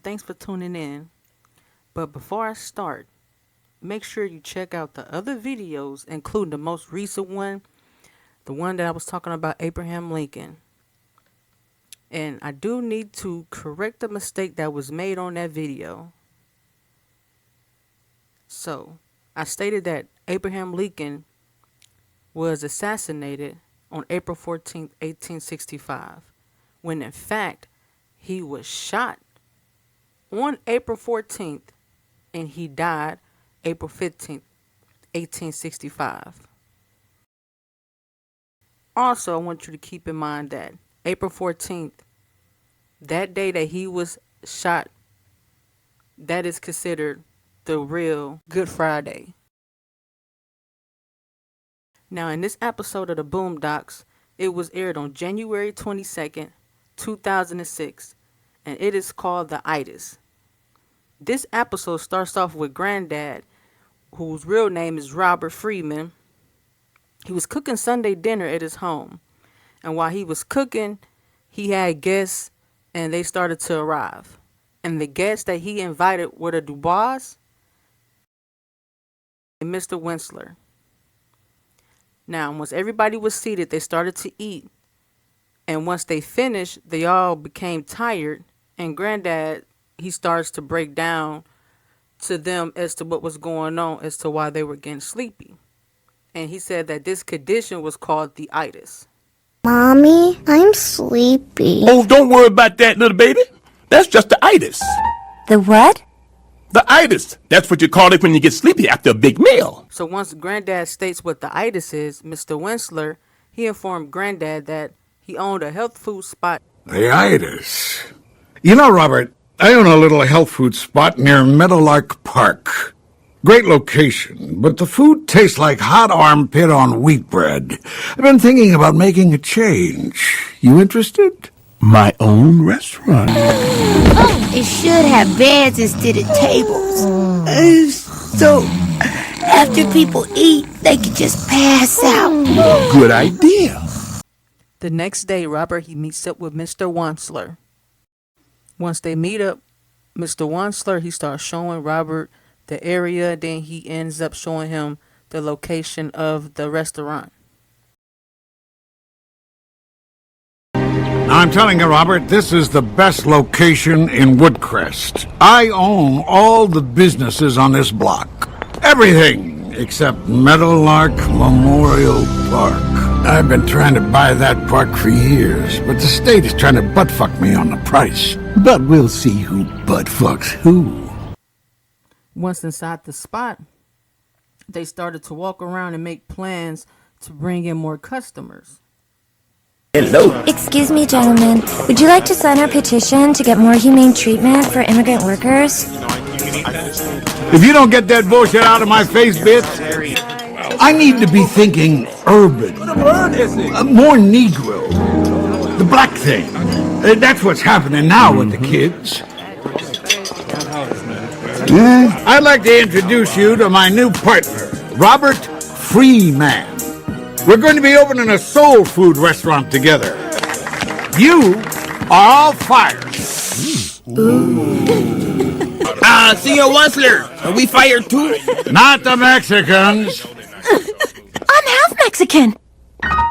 thanks for tuning in. But before I start, make sure you check out the other videos, including the most recent one, the one that I was talking about Abraham Lincoln. And I do need to correct a mistake that was made on that video. So, I stated that Abraham Lincoln was assassinated on April 14th, 1865, when in fact he was shot on April 14th and he died April 15th, 1865. Also, I want you to keep in mind that April 14th, that day that he was shot, that is considered the real Good Friday. Now, in this episode of the Boondocks, it was aired on January 22nd, 2006, and it is called the Itis. This episode starts off with Granddad, whose real name is Robert Freeman. He was cooking Sunday dinner at his home, and while he was cooking, he had guests, and they started to arrive. And the guests that he invited were the Dubois and Mr. Winsler. Now, once everybody was seated, they started to eat. And once they finished, they all became tired. And Granddad, he starts to break down to them as to what was going on, as to why they were getting sleepy. And he said that this condition was called the itis. Mommy, I'm sleepy. Oh, don't worry about that, little baby. That's just the itis. The what? The itis. That's what you call it when you get sleepy after a big meal. So once Granddad states what the itis is, Mr. Winsler, he informed Granddad that he owned a health food spot. The Itis. You know, Robert, I own a little health food spot near Meadowlark Park. Great location, but the food tastes like hot armpit on wheat bread. I've been thinking about making a change. You interested? My own restaurant. It should have beds instead of tables. So, after people eat, they could just pass out. Good idea. The next day, Robert, he meets up with Mr. Winsler. Once they meet up, Mr. Winsler, he starts showing Robert the area, then he ends up showing him the location of the restaurant. I'm telling you, Robert, this is the best location in Woodcrest. I own all the businesses on this block. Everything except Meadowlark Memorial Park. I've been trying to buy that park for years, but the state is trying to butt-fuck me on the price. But we'll see who butt-fucks who. Once inside the spot, they started to walk around and make plans to bring in more customers. Hello. Excuse me, gentlemen. Would you like to sign our petition to get more humane treatment for immigrant workers? If you don't get that bullshit out of my face, bitch, I need to be thinking urban. More Negro. The black thing. That's what's happening now with the kids. I'd like to introduce you to my new partner, Robert Freeman. We're going to be opening a soul food restaurant together. You are all fired. Senor Winsler, are we fired too? Not the Mexicans. I'm half Mexican.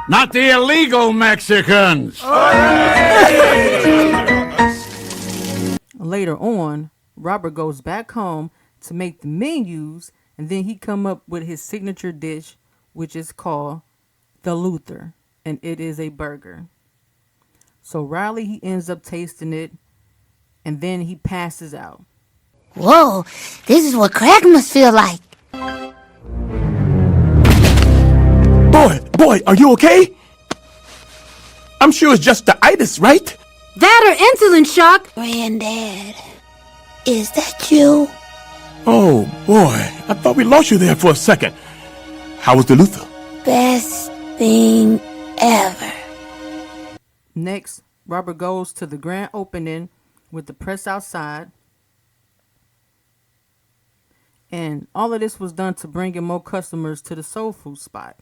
Not the illegal Mexicans. Later on, Robert goes back home to make the menus, and then he come up with his signature dish, which is called the Luther, and it is a burger. So Riley, he ends up tasting it, and then he passes out. Whoa, this is what crack must feel like. Boy, are you okay? I'm sure it's just the itis, right? That or insulin shock. Granddad, is that you? Oh, boy, I thought we lost you there for a second. How was the Luther? Best thing ever. Next, Robert goes to the grand opening with the press outside. And all of this was done to bring in more customers to the soul food spot.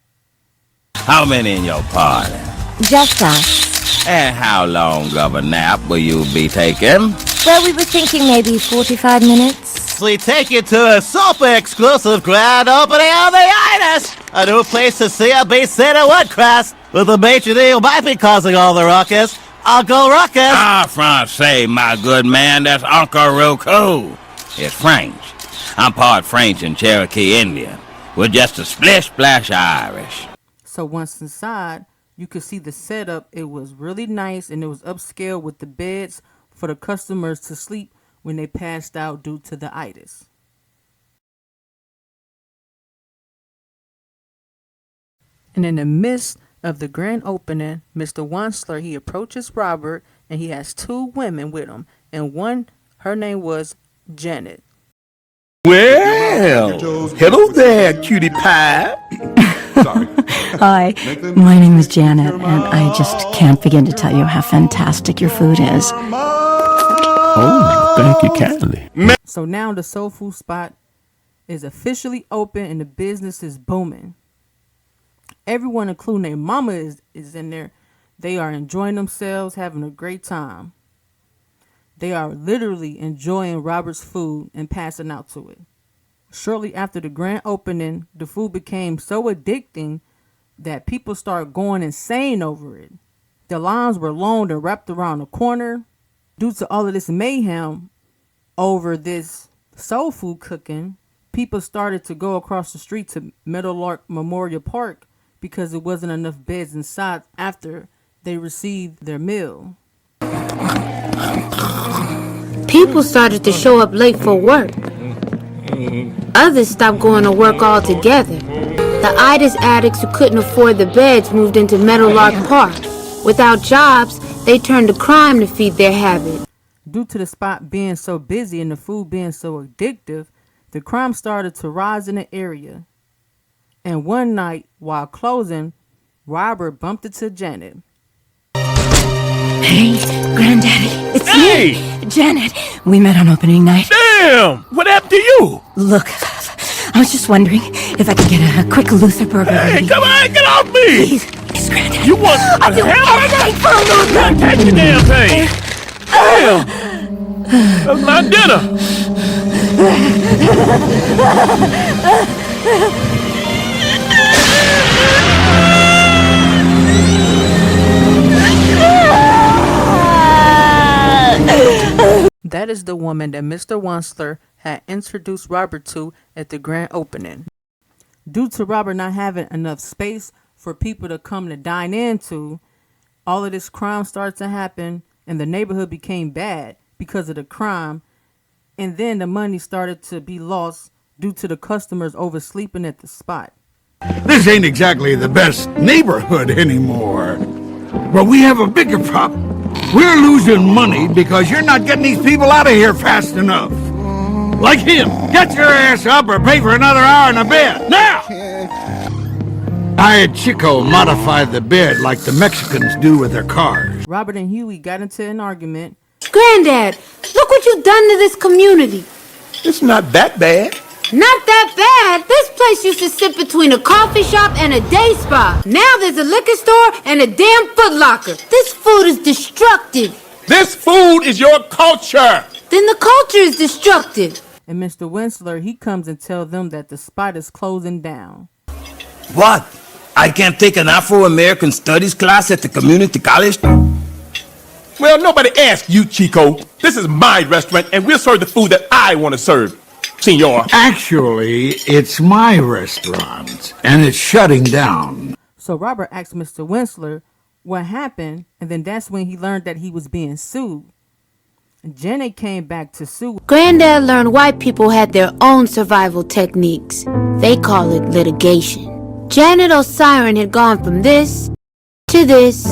How many in your party? Just us. And how long of a nap will you be taking? Well, we were thinking maybe 45 minutes. We take you to a super exclusive grand opening of the Itis, a new place to see a beast city Woodcrest, with the maitre d' who might be causing all the ruckus, Uncle Ruckus. Ah, Francais, my good man, that's Uncle Roku. It's French. I'm part French and Cherokee Indian. We're just a splish-splash Irish. So once inside, you could see the setup. It was really nice, and it was upscale with the beds for the customers to sleep when they passed out due to the itis. And in the midst of the grand opening, Mr. Wansler, he approaches Robert, and he has two women with him, and one, her name was Janet. Well, hello there, cutie pie. Hi, my name is Janet, and I just can't begin to tell you how fantastic your food is. Oh, thank you kindly. So now the soul food spot is officially open and the business is booming. Everyone, including their mama, is in there. They are enjoying themselves, having a great time. They are literally enjoying Robert's food and passing out to it. Shortly after the grand opening, the food became so addicting that people started going insane over it. The lines were long and wrapped around the corner. Due to all of this mayhem over this soul food cooking, people started to go across the street to Meadowlark Memorial Park because there wasn't enough beds inside after they received their meal. People started to show up late for work. Others stopped going to work altogether. The Itis addicts who couldn't afford the beds moved into Meadowlark Park. Without jobs, they turned to crime to feed their habit. Due to the spot being so busy and the food being so addictive, the crime started to rise in the area. And one night, while closing, Robert bumped into Janet. Hey, Granddaddy, it's me, Janet. We met on opening night. Damn! What happened to you? Look, I was just wondering if I could get a quick Luther burger. Hey, ready. come on, get off me! Please, Granddaddy. You want I'll do anything for a Luther. Take the damn thing! Damn! That's my dinner! That is the woman that Mr. Wansler had introduced Robert to at the grand opening. Due to Robert not having enough space for people to come to dine into, all of this crime started to happen and the neighborhood became bad because of the crime. And then the money started to be lost due to the customers oversleeping at the spot. This ain't exactly the best neighborhood anymore. But we have a bigger problem. We're losing money because you're not getting these people out of here fast enough. Like him. Get your ass up or pay for another hour in a bed. Now! I had Chico modify the bed like the Mexicans do with their cars. Robert and Huey got into an argument. Granddad, look what you've done to this community. It's not that bad. Not that bad. This place used to sit between a coffee shop and a day spa. Now there's a liquor store and a damn Foot Locker. This food is destructive. This food is your culture. Then the culture is destructive. And Mr. Wansler, he comes and tells them that the spot is closing down. What? I can't take an Afro-American studies class at the community college? Well, nobody asked you, Chico. This is my restaurant, and we'll serve the food that I want to serve, senor. Actually, it's my restaurant, and it's shutting down. So Robert asked Mr. Wansler what happened, and then that's when he learned that he was being sued. Janet came back to sue. Granddad learned white people had their own survival techniques. They call it litigation. Janet O'Siren had gone from this to this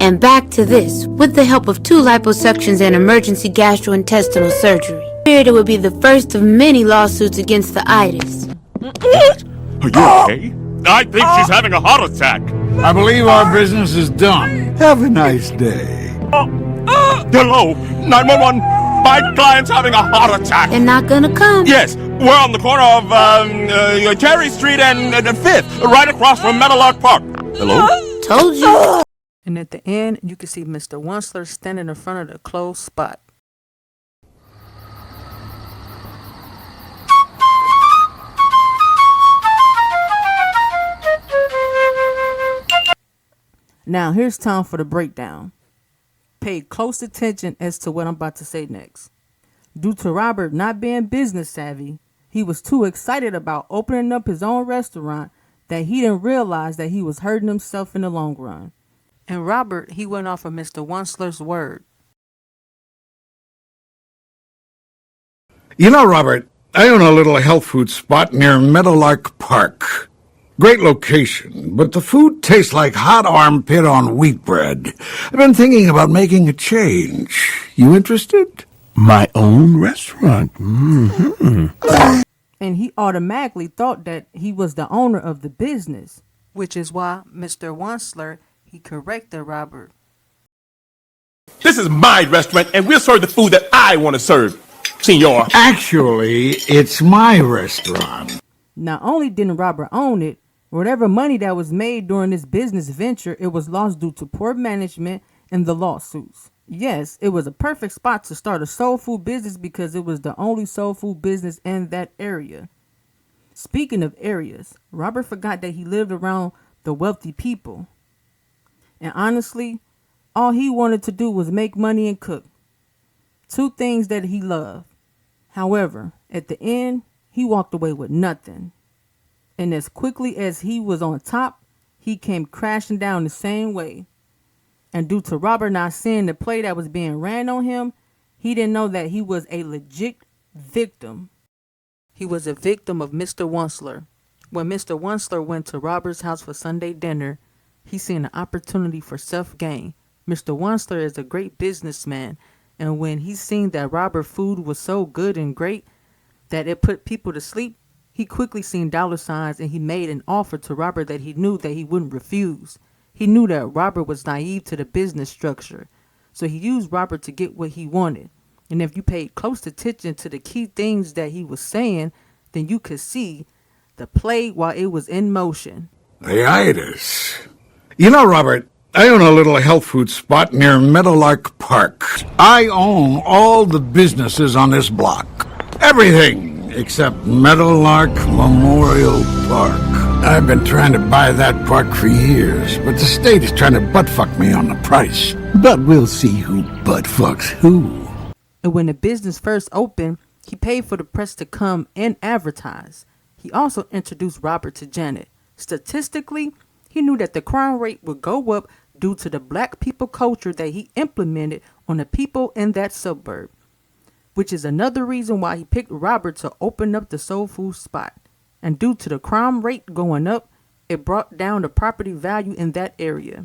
and back to this with the help of 2 liposuctions and emergency gastrointestinal surgery. Feared it would be the first of many lawsuits against the Itis. Are you okay? I think she's having a heart attack. I believe our business is done. Have a nice day. Hello, 911. My client's having a heart attack. They're not gonna come. Yes, we're on the corner of Cherry Street and 5th, right across from Meadowlark Park. Hello? Told you. And at the end, you can see Mr. Wunsler standing in front of the closed spot. Now, here's time for the breakdown. Pay close attention as to what I'm about to say next. Due to Robert not being business savvy, he was too excited about opening up his own restaurant that he didn't realize that he was hurting himself in the long run. And Robert, he went off of Mr. Wunsler's word. You know, Robert, I own a little health food spot near Meadowlark Park. Great location, but the food tastes like hot armpit on wheat bread. I've been thinking about making a change. You interested? My own restaurant. Mm-hmm. And he automatically thought that he was the owner of the business, which is why Mr. Wunsler, he corrected Robert. This is my restaurant, and we'll serve the food that I want to serve, senor. Actually, it's my restaurant. Not only didn't Robert own it, whatever money that was made during this business venture, it was lost due to poor management and the lawsuits. Yes, it was a perfect spot to start a soul food business because it was the only soul food business in that area. Speaking of areas, Robert forgot that he lived around the wealthy people. And honestly, all he wanted to do was make money and cook. Two things that he loved. However, at the end, he walked away with nothing. And as quickly as he was on top, he came crashing down the same way. And due to Robert not seeing the play that was being ran on him, he didn't know that he was a legit victim. He was a victim of Mr. Wunsler. When Mr. Wunsler went to Robert's house for Sunday dinner, he seen an opportunity for self-gain. Mr. Wunsler is a great businessman, and when he seen that Robert's food was so good and great that it put people to sleep, he quickly seen dollar signs and he made an offer to Robert that he knew that he wouldn't refuse. He knew that Robert was naive to the business structure, so he used Robert to get what he wanted. And if you paid close attention to the key things that he was saying, then you could see the play while it was in motion. The Itis. You know, Robert, I own a little health food spot near Meadowlark Park. I own all the businesses on this block. Everything except Meadowlark Memorial Park. I've been trying to buy that park for years, but the state is trying to butt-fuck me on the price. But we'll see who butt-fucks who. And when the business first opened, he paid for the press to come and advertise. He also introduced Robert to Janet. Statistically, he knew that the crime rate would go up due to the black people culture that he implemented on the people in that suburb, which is another reason why he picked Robert to open up the soul food spot. And due to the crime rate going up, it brought down the property value in that area.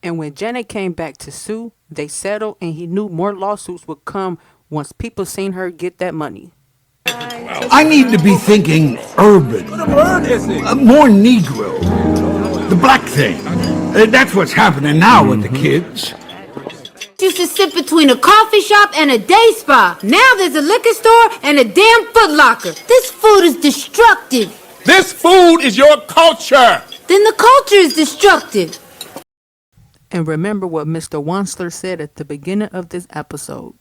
And when Janet came back to sue, they settled, and he knew more lawsuits would come once people seen her get that money. I need to be thinking urban, more Negro, the black thing. That's what's happening now with the kids. Used to sit between a coffee shop and a day spa. Now there's a liquor store and a damn Foot Locker. This food is destructive. This food is your culture. Then the culture is destructive. And remember what Mr. Wunsler said at the beginning of this episode.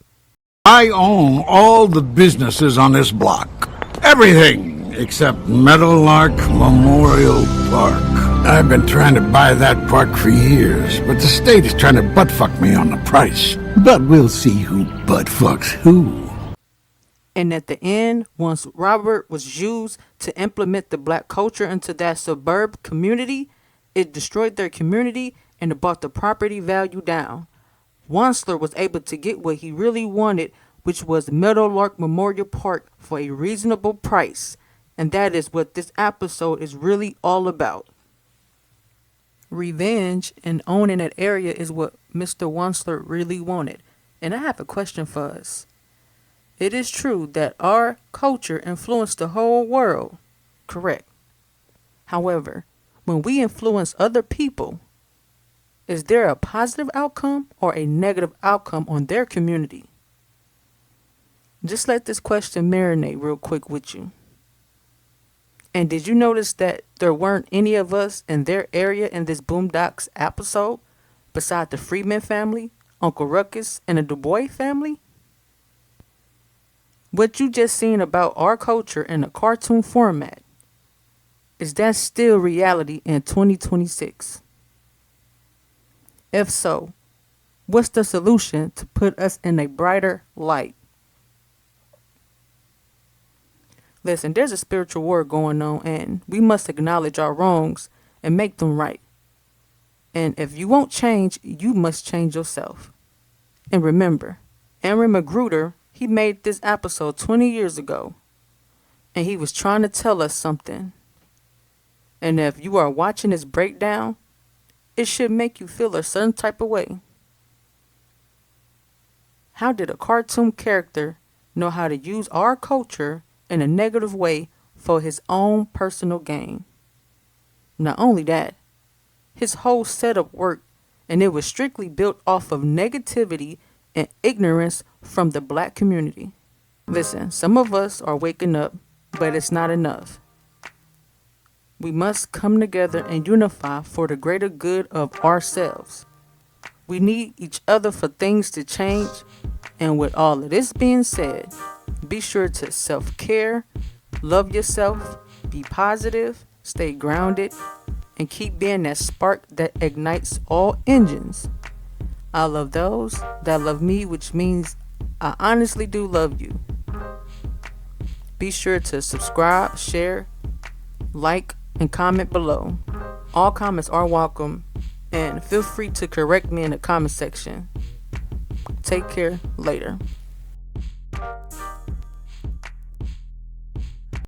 I own all the businesses on this block. Everything except Meadowlark Memorial Park. I've been trying to buy that park for years, but the state is trying to butt-fuck me on the price. But we'll see who butt-fucks who. And at the end, once Robert was used to implement the black culture into that suburb community, it destroyed their community and it brought the property value down. Wunsler was able to get what he really wanted, which was Meadowlark Memorial Park, for a reasonable price. And that is what this episode is really all about. Revenge and owning that area is what Mr. Wunsler really wanted. And I have a question for us. It is true that our culture influenced the whole world, correct? However, when we influence other people, is there a positive outcome or a negative outcome on their community? Just let this question marinate real quick with you. And did you notice that there weren't any of us in their area in this Boondocks episode beside the Freeman family, Uncle Ruckus, and the Du Bois family? What you just seen about our culture in a cartoon format, is that still reality in 2026? If so, what's the solution to put us in a brighter light? Listen, there's a spiritual war going on, and we must acknowledge our wrongs and make them right. And if you won't change, you must change yourself. And remember, Aaron Magruder, he made this episode 20 years ago, and he was trying to tell us something. And if you are watching this breakdown, it should make you feel a certain type of way. How did a cartoon character know how to use our culture in a negative way for his own personal gain? Not only that, his whole setup worked, and it was strictly built off of negativity and ignorance from the black community. Listen, some of us are waking up, but it's not enough. We must come together and unify for the greater good of ourselves. We need each other for things to change. And with all of this being said, be sure to self-care, love yourself, be positive, stay grounded, and keep being that spark that ignites all engines. I love those that love me, which means I honestly do love you. Be sure to subscribe, share, like, and comment below. All comments are welcome, and feel free to correct me in the comment section. Take care. Later.